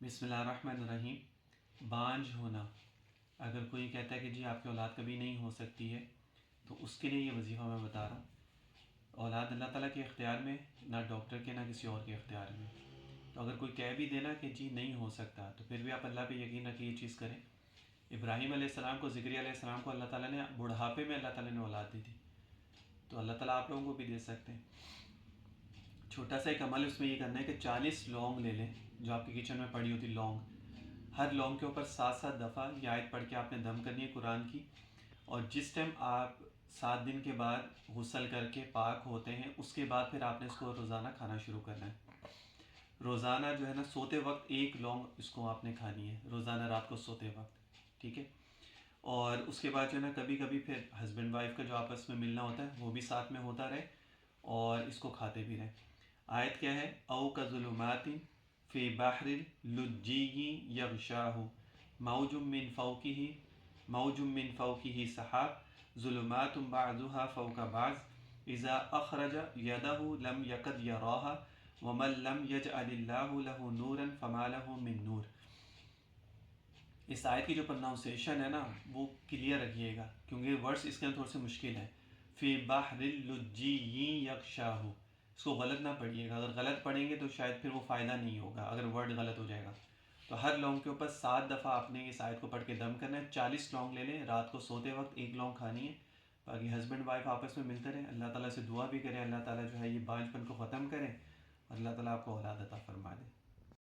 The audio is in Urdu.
بسم اللہ الرحمن الرحیم۔ بانجھ ہونا، اگر کوئی کہتا ہے کہ جی آپ کی اولاد کبھی نہیں ہو سکتی ہے تو اس کے لیے یہ وظیفہ میں بتا رہا ہوں۔ اولاد اللہ تعالیٰ کے اختیار میں، نہ ڈاکٹر کے نہ کسی اور کے اختیار میں۔ تو اگر کوئی کہہ بھی دینا کہ جی نہیں ہو سکتا تو پھر بھی آپ اللہ پہ یقین رکھ کے یہ چیز کریں۔ ابراہیم علیہ السلام کو، زکریا علیہ السلام کو اللہ تعالیٰ نے بڑھاپے میں اللہ تعالیٰ نے اولاد دی تھی، تو اللہ تعالیٰ آپ لوگوں کو بھی دے سکتے ہیں۔ چھوٹا سا ایک عمل اس میں یہ کرنا ہے کہ 40 لونگ لے لیں جو آپ کی کچن میں پڑی ہوتی لونگ، ہر لونگ کے اوپر 7 دفعہ یہ آیت پڑھ کے آپ نے دم کرنی ہے قرآن کی، اور جس ٹائم آپ 7 دن کے بعد غسل کر کے پاک ہوتے ہیں اس کے بعد پھر آپ نے اس کو روزانہ کھانا شروع کرنا ہے۔ روزانہ جو ہے نا سوتے وقت 1 لونگ اس کو آپ نے کھانی ہے، روزانہ رات کو سوتے وقت، ٹھیک ہے۔ اور اس کے بعد جو ہے نا کبھی کبھی پھر ہسبینڈ وائف کا جو آپس میں ملنا ہوتا ہے وہ بھی ساتھ میں ہوتا رہے اور اس کو کھاتے بھی رہیں۔ آیت کیا ہے؟ او کظلمات فی بحر لجی یغشاہ موج من فوقہ سحاب ظلمات بعضها فوق بعض اذا اخرج یدہ لم یکد یراها ومن لم یجعل اللہ لہ نورا فما لہ من نور۔ اس آیت کی جو پرناؤنسیشن ہے نا وہ کلیئر رکھیے گا کیونکہ ورڈس اس کے اندر تھوڑے سے مشکل ہیں۔ فی بحر لجی یغشاہ، اس کو غلط نہ پڑھیے گا، اگر غلط پڑھیں گے تو شاید پھر وہ فائدہ نہیں ہوگا، اگر ورڈ غلط ہو جائے گا۔ تو ہر لونگ کے اوپر 7 دفعہ آپ نے اس آیت کو پڑھ کے دم کرنا ہے۔ 40 لونگ لے لیں، رات کو سوتے وقت 1 لونگ کھانی ہے، باقی ہسبینڈ وائف آپس میں ملتے رہیں، اللہ تعالیٰ سے دعا بھی کریں، اللہ تعالیٰ جو ہے یہ بانجھ پن کو ختم کریں اور اللہ تعالیٰ آپ کو اولاد عطا فرما دے۔